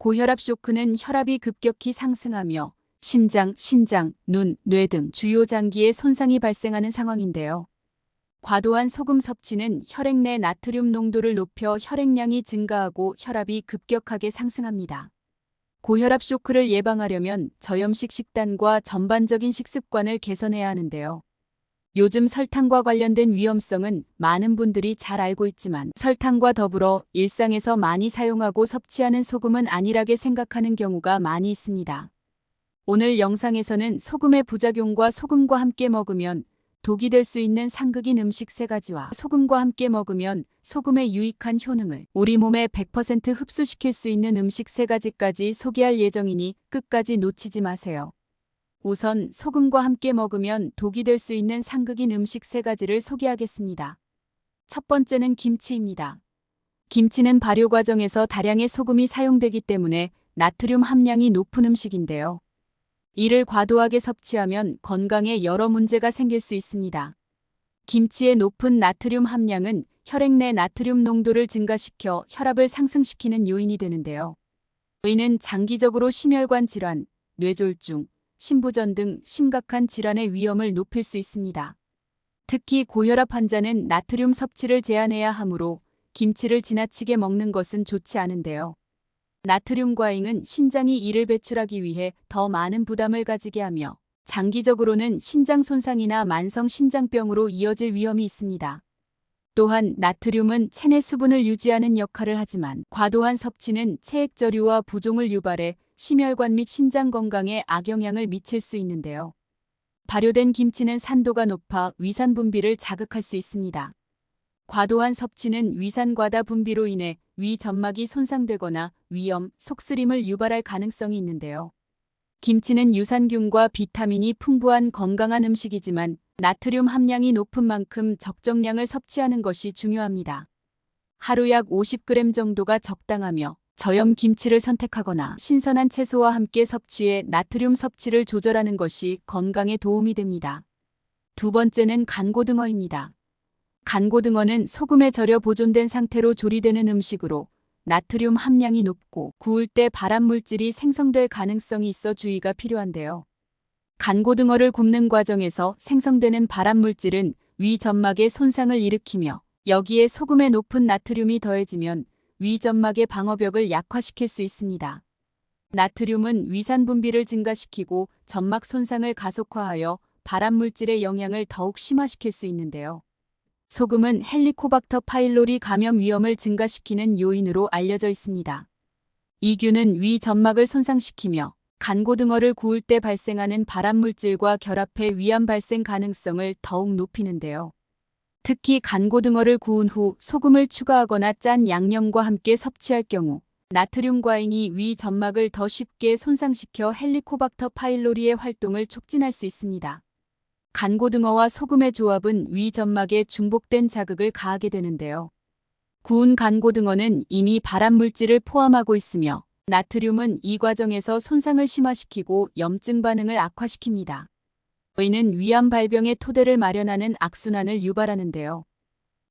고혈압 쇼크는 혈압이 급격히 상승하며 심장, 신장, 눈, 뇌 등 주요 장기에 손상이 발생하는 상황인데요. 과도한 소금 섭취는 혈액 내 나트륨 농도를 높여 혈액량이 증가하고 혈압이 급격하게 상승합니다. 고혈압 쇼크를 예방하려면 저염식 식단과 전반적인 식습관을 개선해야 하는데요. 요즘 설탕과 관련된 위험성은 많은 분들이 잘 알고 있지만 설탕과 더불어 일상에서 많이 사용하고 섭취하는 소금은 안일하게 생각하는 경우가 많이 있습니다. 오늘 영상에서는 소금의 부작용과 소금과 함께 먹으면 독이 될 수 있는 상극인 음식 3가지와 소금과 함께 먹으면 소금의 유익한 효능을 우리 몸에 100% 흡수시킬 수 있는 음식 3가지까지 소개할 예정이니 끝까지 놓치지 마세요. 우선 소금과 함께 먹으면 독이 될 수 있는 상극인 음식 3가지를 소개하겠습니다. 첫 번째는 김치입니다. 김치는 발효 과정에서 다량의 소금이 사용되기 때문에 나트륨 함량이 높은 음식인데요. 이를 과도하게 섭취하면 건강에 여러 문제가 생길 수 있습니다. 김치의 높은 나트륨 함량은 혈액 내 나트륨 농도를 증가시켜 혈압을 상승시키는 요인이 되는데요. 이는 장기적으로 심혈관 질환, 뇌졸중, 심부전 등 심각한 질환의 위험을 높일 수 있습니다. 특히 고혈압 환자는 나트륨 섭취를 제한해야 하므로 김치를 지나치게 먹는 것은 좋지 않은데요. 나트륨 과잉은 신장이 이를 배출하기 위해 더 많은 부담을 가지게 하며 장기적으로는 신장 손상이나 만성 신장병으로 이어질 위험이 있습니다. 또한 나트륨은 체내 수분을 유지하는 역할을 하지만 과도한 섭취는 체액저류와 부종을 유발해 심혈관 및 신장 건강에 악영향을 미칠 수 있는데요. 발효된 김치는 산도가 높아 위산 분비를 자극할 수 있습니다. 과도한 섭취는 위산 과다 분비로 인해 위 점막이 손상되거나 위염, 속쓰림을 유발할 가능성이 있는데요. 김치는 유산균과 비타민이 풍부한 건강한 음식이지만 나트륨 함량이 높은 만큼 적정량을 섭취하는 것이 중요합니다. 하루 약 50g 정도가 적당하며 저염 김치를 선택하거나 신선한 채소와 함께 섭취해 나트륨 섭취를 조절하는 것이 건강에 도움이 됩니다. 두 번째는 간고등어입니다. 간고등어는 소금에 절여 보존된 상태로 조리되는 음식으로 나트륨 함량이 높고 구울 때 발암물질이 생성될 가능성이 있어 주의가 필요한데요. 간고등어를 굽는 과정에서 생성되는 발암물질은 위 점막에 손상을 일으키며 여기에 소금의 높은 나트륨이 더해지면 위 점막의 방어벽을 약화시킬 수 있습니다. 나트륨은 위산 분비를 증가시키고 점막 손상을 가속화하여 발암물질의 영향을 더욱 심화시킬 수 있는데요. 소금은 헬리코박터 파일로리 감염 위험을 증가시키는 요인으로 알려져 있습니다. 이 균은 위 점막을 손상시키며 간고등어를 구울 때 발생하는 발암물질과 결합해 위암 발생 가능성을 더욱 높이는데요. 특히 간고등어를 구운 후 소금을 추가하거나 짠 양념과 함께 섭취할 경우 나트륨 과잉이 위 점막을 더 쉽게 손상시켜 헬리코박터 파일로리의 활동을 촉진할 수 있습니다. 간고등어와 소금의 조합은 위 점막에 중복된 자극을 가하게 되는데요. 구운 간고등어는 이미 발암물질을 포함하고 있으며 나트륨은 이 과정에서 손상을 심화시키고 염증 반응을 악화시킵니다. 이는 위암 발병의 토대를 마련하는 악순환을 유발하는데요.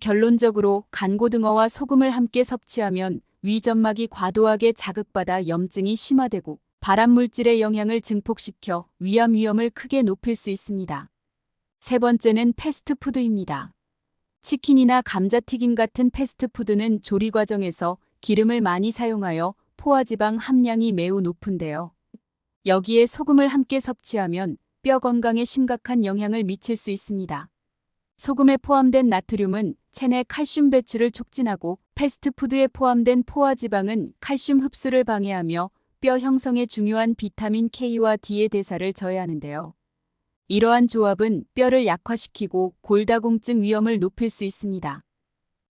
결론적으로 간고등어와 소금을 함께 섭취하면 위 점막이 과도하게 자극받아 염증이 심화되고 발암물질의 영향을 증폭시켜 위암 위험을 크게 높일 수 있습니다. 세 번째는 패스트푸드입니다. 치킨이나 감자튀김 같은 패스트푸드는 조리 과정에서 기름을 많이 사용하여 포화지방 함량이 매우 높은데요. 여기에 소금을 함께 섭취하면 뼈 건강에 심각한 영향을 미칠 수 있습니다. 소금에 포함된 나트륨은 체내 칼슘 배출을 촉진하고 패스트푸드에 포함된 포화지방은 칼슘 흡수를 방해하며 뼈 형성에 중요한 비타민 K와 D의 대사를 저해하는데요. 이러한 조합은 뼈를 약화시키고 골다공증 위험을 높일 수 있습니다.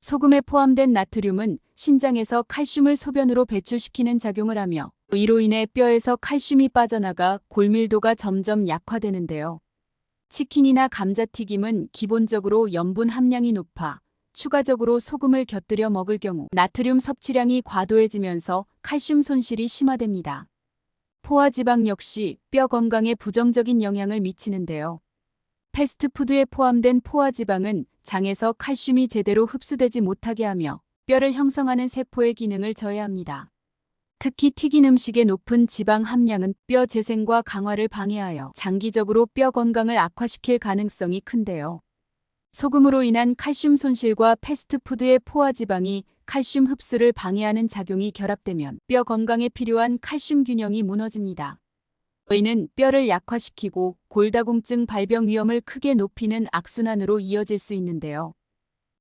소금에 포함된 나트륨은 신장에서 칼슘을 소변으로 배출시키는 작용을 하며 이로 인해 뼈에서 칼슘이 빠져나가 골밀도가 점점 약화되는데요. 치킨이나 감자튀김은 기본적으로 염분 함량이 높아 추가적으로 소금을 곁들여 먹을 경우 나트륨 섭취량이 과도해지면서 칼슘 손실이 심화됩니다. 포화지방 역시 뼈 건강에 부정적인 영향을 미치는데요. 패스트푸드에 포함된 포화지방은 장에서 칼슘이 제대로 흡수되지 못하게 하며 뼈를 형성하는 세포의 기능을 저해합니다. 특히 튀긴 음식의 높은 지방 함량은 뼈 재생과 강화를 방해하여 장기적으로 뼈 건강을 악화시킬 가능성이 큰데요. 소금으로 인한 칼슘 손실과 패스트푸드의 포화지방이 칼슘 흡수를 방해하는 작용이 결합되면 뼈 건강에 필요한 칼슘 균형이 무너집니다. 이는 뼈를 약화시키고 골다공증 발병 위험을 크게 높이는 악순환으로 이어질 수 있는데요.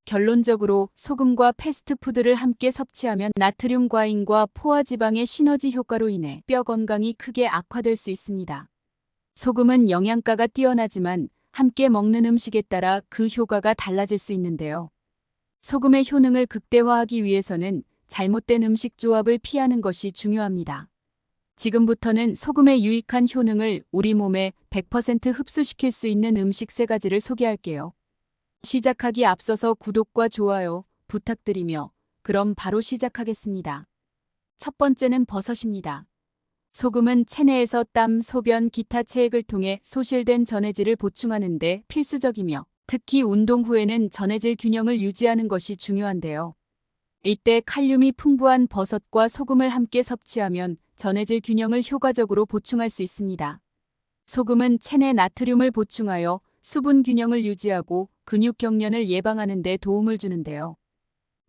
결론적으로 소금과 패스트푸드를 함께 섭취하면 나트륨 과잉과 포화지방의 시너지 효과로 인해 뼈 건강이 크게 악화될 수 있습니다. 소금은 영양가가 뛰어나지만 함께 먹는 음식에 따라 그 효과가 달라질 수 있는데요. 소금의 효능을 극대화하기 위해서는 잘못된 음식 조합을 피하는 것이 중요합니다. 지금부터는 소금의 유익한 효능을 우리 몸에 100% 흡수시킬 수 있는 음식 3가지를 소개할게요. 시작하기 앞서서 구독과 좋아요 부탁드리며 그럼 바로 시작하겠습니다. 첫 번째는 버섯입니다. 소금은 체내에서 땀, 소변, 기타 체액을 통해 소실된 전해질을 보충하는 데 필수적이며 특히 운동 후에는 전해질 균형을 유지하는 것이 중요한데요. 이때 칼륨이 풍부한 버섯과 소금을 함께 섭취하면 전해질 균형을 효과적으로 보충할 수 있습니다. 소금은 체내 나트륨을 보충하여 수분 균형을 유지하고 근육 경련을 예방하는 데 도움을 주는데요.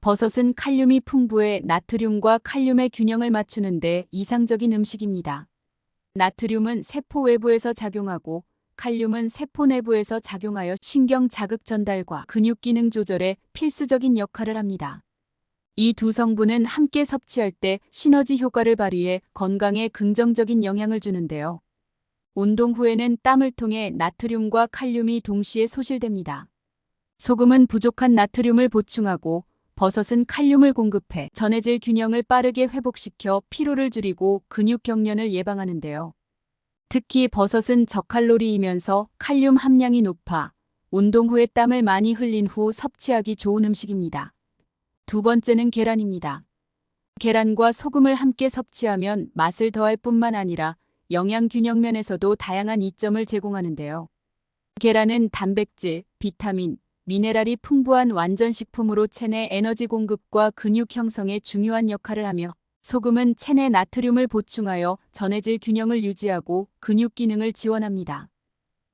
버섯은 칼륨이 풍부해 나트륨과 칼륨의 균형을 맞추는 데 이상적인 음식입니다. 나트륨은 세포 외부에서 작용하고 칼륨은 세포 내부에서 작용하여 신경 자극 전달과 근육 기능 조절에 필수적인 역할을 합니다. 이 두 성분은 함께 섭취할 때 시너지 효과를 발휘해 건강에 긍정적인 영향을 주는데요. 운동 후에는 땀을 통해 나트륨과 칼륨이 동시에 소실됩니다. 소금은 부족한 나트륨을 보충하고 버섯은 칼륨을 공급해 전해질 균형을 빠르게 회복시켜 피로를 줄이고 근육 경련을 예방하는데요. 특히 버섯은 저칼로리이면서 칼륨 함량이 높아 운동 후에 땀을 많이 흘린 후 섭취하기 좋은 음식입니다. 두 번째는 계란입니다. 계란과 소금을 함께 섭취하면 맛을 더할 뿐만 아니라 영양 균형 면에서도 다양한 이점을 제공하는데요. 계란은 단백질, 비타민, 미네랄이 풍부한 완전식품으로 체내 에너지 공급과 근육 형성에 중요한 역할을 하며 소금은 체내 나트륨을 보충하여 전해질 균형을 유지하고 근육 기능을 지원합니다.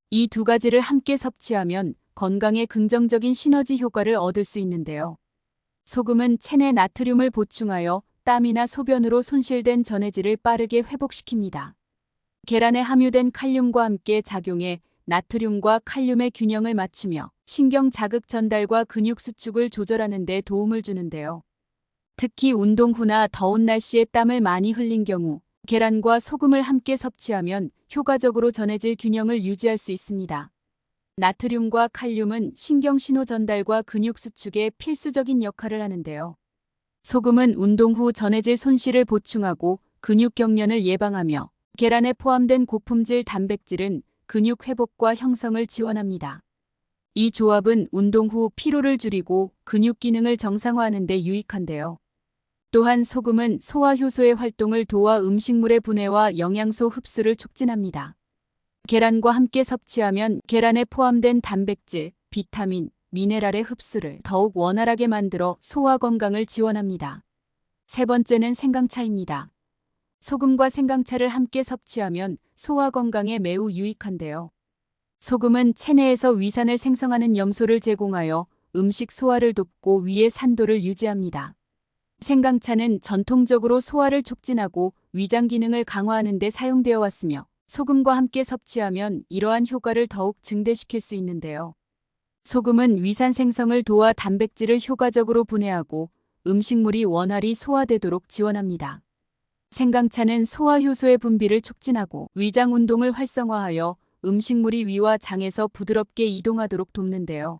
이 두 가지를 함께 섭취하면 건강에 긍정적인 시너지 효과를 얻을 수 있는데요. 소금은 체내 나트륨을 보충하여 땀이나 소변으로 손실된 전해질을 빠르게 회복시킵니다. 계란에 함유된 칼륨과 함께 작용해 나트륨과 칼륨의 균형을 맞추며 신경 자극 전달과 근육 수축을 조절하는 데 도움을 주는데요. 특히 운동 후나 더운 날씨에 땀을 많이 흘린 경우 계란과 소금을 함께 섭취하면 효과적으로 전해질 균형을 유지할 수 있습니다. 나트륨과 칼륨은 신경 신호 전달과 근육 수축에 필수적인 역할을 하는데요. 소금은 운동 후 전해질 손실을 보충하고 근육 경련을 예방하며 계란에 포함된 고품질 단백질은 근육 회복과 형성을 지원합니다. 이 조합은 운동 후 피로를 줄이고 근육 기능을 정상화하는 데 유익한데요. 또한 소금은 소화효소의 활동을 도와 음식물의 분해와 영양소 흡수를 촉진합니다. 계란과 함께 섭취하면 계란에 포함된 단백질, 비타민, 미네랄의 흡수를 더욱 원활하게 만들어 소화 건강을 지원합니다. 세 번째는 생강차입니다. 소금과 생강차를 함께 섭취하면 소화 건강에 매우 유익한데요. 소금은 체내에서 위산을 생성하는 염소를 제공하여 음식 소화를 돕고 위의 산도를 유지합니다. 생강차는 전통적으로 소화를 촉진하고 위장 기능을 강화하는 데 사용되어 왔으며 소금과 함께 섭취하면 이러한 효과를 더욱 증대시킬 수 있는데요. 소금은 위산 생성을 도와 단백질을 효과적으로 분해하고 음식물이 원활히 소화되도록 지원합니다. 생강차는 소화효소의 분비를 촉진하고 위장 운동을 활성화하여 음식물이 위와 장에서 부드럽게 이동하도록 돕는데요.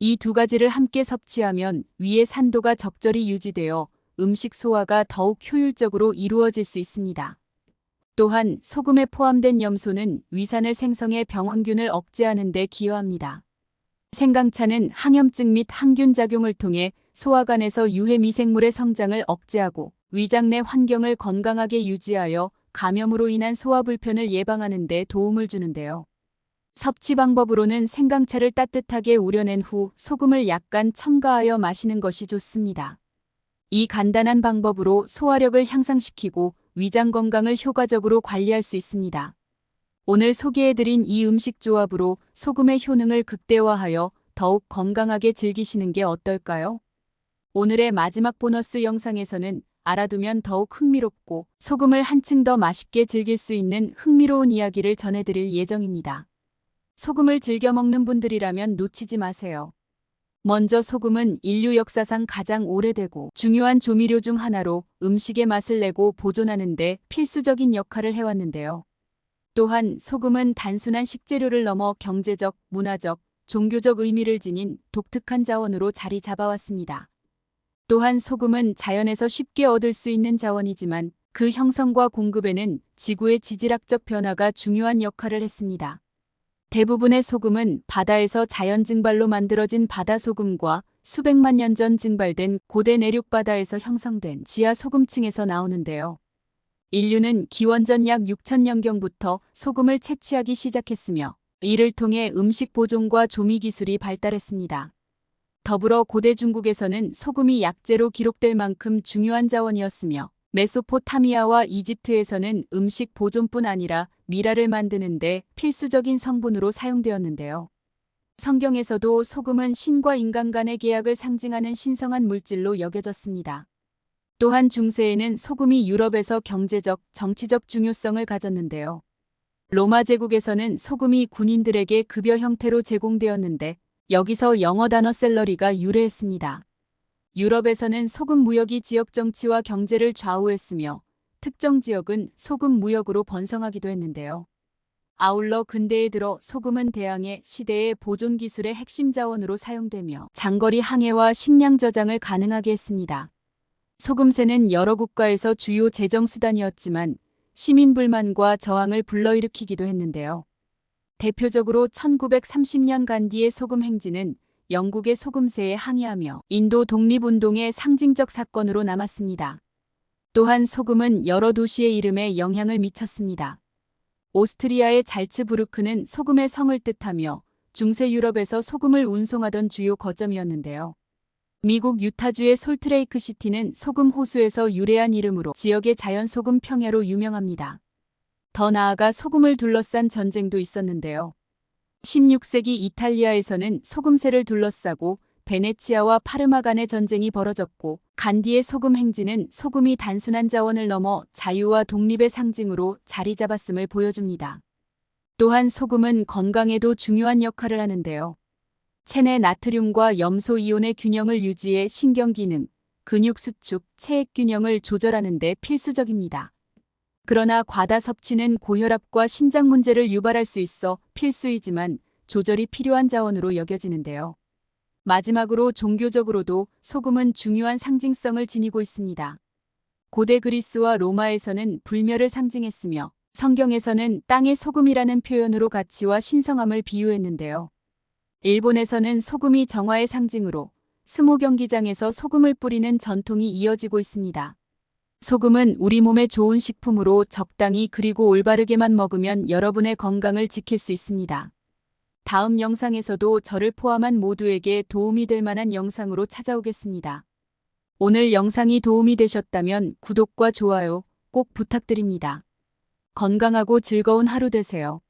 이 두 가지를 함께 섭취하면 위의 산도가 적절히 유지되어 음식 소화가 더욱 효율적으로 이루어질 수 있습니다. 또한 소금에 포함된 염소는 위산을 생성해 병원균을 억제하는 데 기여합니다. 생강차는 항염증 및 항균 작용을 통해 소화관에서 유해 미생물의 성장을 억제하고 위장 내 환경을 건강하게 유지하여 감염으로 인한 소화 불편을 예방하는 데 도움을 주는데요. 섭취 방법으로는 생강차를 따뜻하게 우려낸 후 소금을 약간 첨가하여 마시는 것이 좋습니다. 이 간단한 방법으로 소화력을 향상시키고 위장 건강을 효과적으로 관리할 수 있습니다. 오늘 소개해드린 이 음식 조합으로 소금의 효능을 극대화하여 더욱 건강하게 즐기시는 게 어떨까요? 오늘의 마지막 보너스 영상에서는 알아두면 더욱 흥미롭고 소금을 한층 더 맛있게 즐길 수 있는 흥미로운 이야기를 전해드릴 예정입니다. 소금을 즐겨 먹는 분들이라면 놓치지 마세요. 먼저 소금은 인류 역사상 가장 오래되고 중요한 조미료 중 하나로 음식의 맛을 내고 보존하는 데 필수적인 역할을 해왔는데요. 또한 소금은 단순한 식재료를 넘어 경제적, 문화적, 종교적 의미를 지닌 독특한 자원으로 자리 잡아왔습니다. 또한 소금은 자연에서 쉽게 얻을 수 있는 자원이지만 그 형성과 공급에는 지구의 지질학적 변화가 중요한 역할을 했습니다. 대부분의 소금은 바다에서 자연 증발로 만들어진 바다소금과 수백만 년 전 증발된 고대 내륙 바다에서 형성된 지하 소금층에서 나오는데요. 인류는 기원전 약 6000년경부터 소금을 채취하기 시작했으며 이를 통해 음식 보존과 조미 기술이 발달했습니다. 더불어 고대 중국에서는 소금이 약재로 기록될 만큼 중요한 자원이었으며 메소포타미아와 이집트에서는 음식 보존뿐 아니라 미라를 만드는 데 필수적인 성분으로 사용되었는데요. 성경에서도 소금은 신과 인간 간의 계약을 상징하는 신성한 물질로 여겨졌습니다. 또한 중세에는 소금이 유럽에서 경제적, 정치적 중요성을 가졌는데요. 로마 제국에서는 소금이 군인들에게 급여 형태로 제공되었는데 여기서 영어 단어 샐러리가 유래했습니다. 유럽에서는 소금 무역이 지역 정치와 경제를 좌우했으며 특정 지역은 소금 무역으로 번성하기도 했는데요. 아울러 근대에 들어 소금은 대항해 시대의 보존 기술의 핵심 자원으로 사용되며 장거리 항해와 식량 저장을 가능하게 했습니다. 소금세는 여러 국가에서 주요 재정 수단이었지만 시민 불만과 저항을 불러일으키기도 했는데요. 대표적으로 1930년 간디의 소금 행진은 영국의 소금세에 항의하며 인도 독립운동의 상징적 사건으로 남았습니다. 또한 소금은 여러 도시의 이름에 영향을 미쳤습니다. 오스트리아의 잘츠부르크는 소금의 성을 뜻하며 중세 유럽에서 소금을 운송하던 주요 거점이었는데요. 미국 유타주의 솔트레이크 시티는 소금 호수에서 유래한 이름으로 지역의 자연소금 평야로 유명합니다. 더 나아가 소금을 둘러싼 전쟁도 있었는데요. 16세기 이탈리아에서는 소금새를 둘러싸고 베네치아와 파르마 간의 전쟁이 벌어졌고 간디의 소금 행진은 소금이 단순한 자원을 넘어 자유와 독립의 상징으로 자리 잡았음을 보여줍니다. 또한 소금은 건강에도 중요한 역할을 하는데요. 체내 나트륨과 염소 이온의 균형을 유지해 신경기능, 근육 수축, 체액 균형을 조절하는 데 필수적입니다. 그러나 과다 섭취는 고혈압과 신장 문제를 유발할 수 있어 필수이지만 조절이 필요한 자원으로 여겨지는데요. 마지막으로 종교적으로도 소금은 중요한 상징성을 지니고 있습니다. 고대 그리스와 로마에서는 불멸을 상징했으며 성경에서는 땅의 소금이라는 표현으로 가치와 신성함을 비유했는데요. 일본에서는 소금이 정화의 상징으로 스모 경기장에서 소금을 뿌리는 전통이 이어지고 있습니다. 소금은 우리 몸에 좋은 식품으로 적당히 그리고 올바르게만 먹으면 여러분의 건강을 지킬 수 있습니다. 다음 영상에서도 저를 포함한 모두에게 도움이 될 만한 영상으로 찾아오겠습니다. 오늘 영상이 도움이 되셨다면 구독과 좋아요 꼭 부탁드립니다. 건강하고 즐거운 하루 되세요.